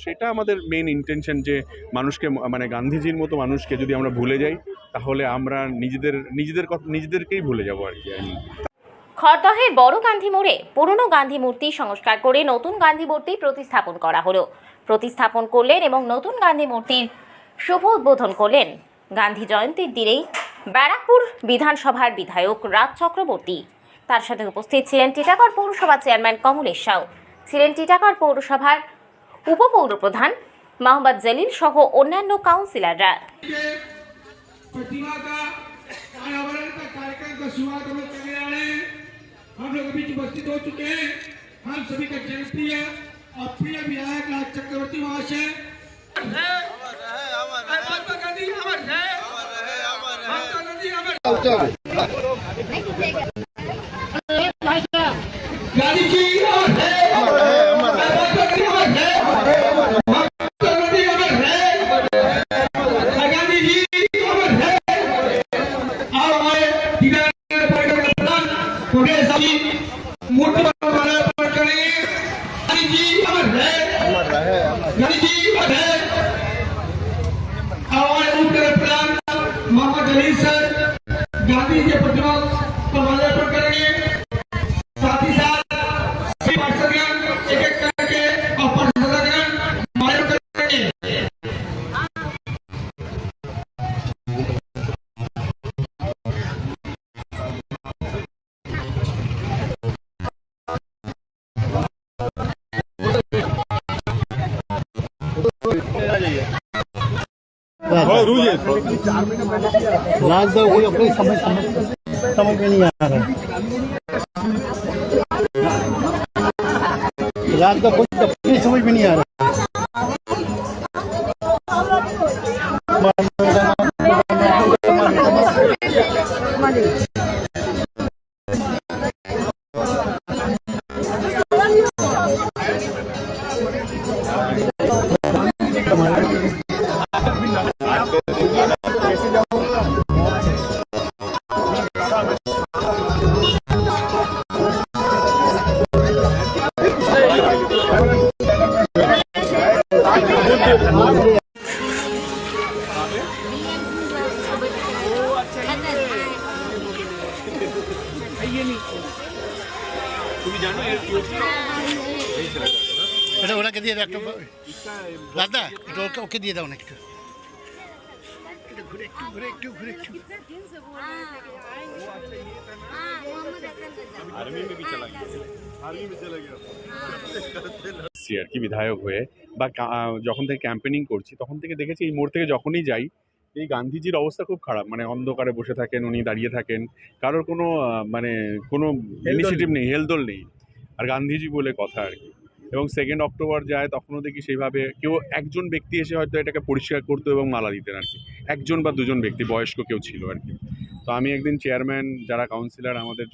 সেটা আমাদের main intention যে মানুষকে মানে গান্ধীজির মতো মানুষকে যদি আমরা ভুলে যাই তাহলে আমরা নিজেদেরকেই ভুলে যাবো আর কি। খড়দহের বড় গান্ধী মোড়ে পুরনো গান্ধী মূর্তি সংস্কার করে নতুন গান্ধী মূর্তি প্রতিস্থাপন করা হলো। প্রতিস্থাপন করলেন এবং নতুন গান্ধী মূর্তির শুভ উদ্বোধন করলেন গান্ধী জয়ন্তীর দিনেই ব্যারাকপুর বিধানসভার বিধায়ক রাজ চক্রবর্তী। তার সাথে উপস্থিত ছিলেন টিটাগড় পৌরসভা চেয়ারম্যান কমলেশ সাউ, ছিলেন টিটাগড় পৌরসভার উপপৌরপ্রধান মোহাম্মদ জলিল সহ অন্যান্য কাউন্সিলররা। हम लोग अभी उपस्थित हो चुके हैं। हम सभी का जनप्रिय और प्रिय विधायक राज चक्रवर्ती महाशय महात्मा गांधी अमर है, महात्मा गांधी अमर गांधी जी अमर है, महात्मा गांधी अमर है, महात्मा गांधी अमर है, गांधी जी अमर है। और हमारे मूर्ति पर करेंगे। गांधी जी अमर है, गांधी जी अमर है। हमारे उपप्रधान मोहम्मद जलील सर गांधी जी प्रतिमा पर माल्यार्पण करेंगे। साथ ही साथ सभी पार्षदगण एक एक करके और पार्षदगण माल्यार्पण करेंगे। राजदा कोई अपनी समझ में नहीं आ रहा है। राजदा कोई अपनी समझ में नहीं आ रहा। এটা ওনাকে দিয়ে দাও একটু, দাদা এটা ওকে দিয়ে দাও না একটু, ঘুরে একটু আর কি বিধায়ক হয়ে বা যখন থেকে ক্যাম্পেনিং করছি তখন থেকে দেখেছি এই মোড় থেকে যখনই যাই এই গান্ধীজির অবস্থা খুব খারাপ, মানে অন্ধকারে বসে থাকেন উনি, দাঁড়িয়ে থাকেন, কারোর কোনো মানে কোনো ইনিশিয়েটিভ নেই, হেলদোল নেই, আর গান্ধীজি বলে কথা আর কি। এবং 2 অক্টোবর যায় তখনও দেখি সেইভাবে কেউ একজন ব্যক্তি এসে হয়তো এটাকে পরিষ্কার করতো এবং মালা দিতেন আর কি, একজন বা দুজন ব্যক্তি, বয়স্ক কেউ ছিল আর কি। তো আমি একদিন চেয়ারম্যান, যারা কাউন্সিলর, আমাদের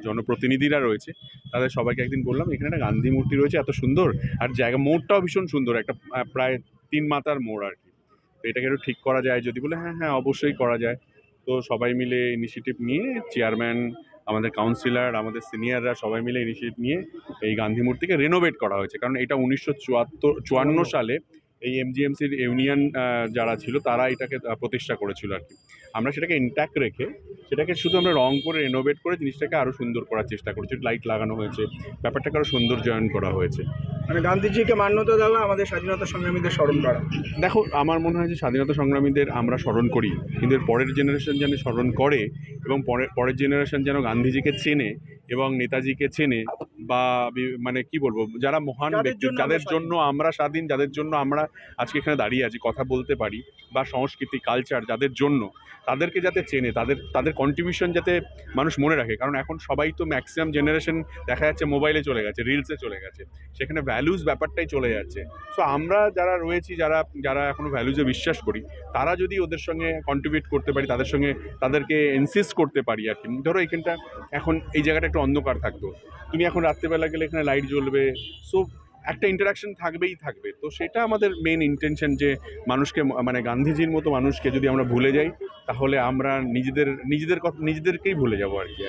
জনপ্রতিনিধিরা রয়েছে, তাদের সবাইকে একদিন বললাম এখানে একটা গান্ধী মূর্তি রয়েছে এত সুন্দর, আর জায়গা মোড়টাও ভীষণ সুন্দর, একটা প্রায় 3 মাথার মোড় আর কি, তো এটাকে একটু ঠিক করা যায় যদি, বলে হ্যাঁ অবশ্যই করা যায়। তো সবাই মিলে ইনিশিয়েটিভ নিয়ে, চেয়ারম্যান, আমাদের কাউন্সিলর, আমাদের সিনিয়ররা সবাই মিলে ইনিশিয়েটিভ নিয়ে এই গান্ধী মূর্তিকে রেনোভেট করা হয়েছে। কারণ এটা 1954 সালে এই এমজিএমসির ইউনিয়ন যারা ছিল তারা এটাকে প্রতিষ্ঠা করেছিল আর কি। আমরা সেটাকে ইনট্যাক্ট রেখে সেটাকে শুধু আমরা রং করে রেনোভেট করে জিনিসটাকে আরও সুন্দর করার চেষ্টা করেছি, লাইট লাগানো হয়েছে, ব্যাপারটাকে আরও সৌন্দর্যায়ন করা হয়েছে। মানে গান্ধীজিকে মান্যতা দেওয়া, আমাদের স্বাধীনতা সংগ্রামীদের স্মরণ করা। দেখো, আমার মনে হয় যে স্বাধীনতা সংগ্রামীদের আমরা স্মরণ করি, কিন্তু পরের জেনারেশন যেন স্মরণ করে এবং পরের জেনারেশন যেন গান্ধীজিকে চেনে এবং নেতাজিকে চেনে, বা মানে কি বলবো, যারা মহান ব্যক্তি, যাদের জন্য আমরা স্বাধীন, যাদের জন্য আমরা আজকে এখানে দাঁড়িয়ে আছি, কথা বলতে পারি, বা সংস্কৃতি কালচার যাদের জন্য, তাদেরকে যাতে চেনে, তাদের কন্ট্রিবিউশন যাতে মানুষ মনে রাখে। কারণ এখন সবাই তো ম্যাক্সিমাম জেনারেশন দেখা যাচ্ছে মোবাইলে চলে গেছে, রিলসে চলে গেছে, সেখানে ভ্যালুজ ব্যাপারটাই চলে যাচ্ছে। সো আমরা যারা রয়েছি, যারা এখনও ভ্যালুজে বিশ্বাস করি, তারা যদি ওদের সঙ্গে কন্ট্রিবিউট করতে পারি, তাদেরকে ইনসিস্ট করতে পারি আর কি। ধরো এখানটা এখন এই জায়গাটা একটু অন্ধকার থাকতো, তুমি এখন রাত্রেবেলা গেলে এখানে লাইট জ্বলবে, সো একটা ইন্টারাকশন থাকবে। তো সেটা আমাদের মেইন ইন্টেনশন যে মানুষকে মানে গান্ধীজির মতো মানুষকে যদি আমরা ভুলে যাই তাহলে আমরা নিজেদেরকেই ভুলে যাবো আর কি।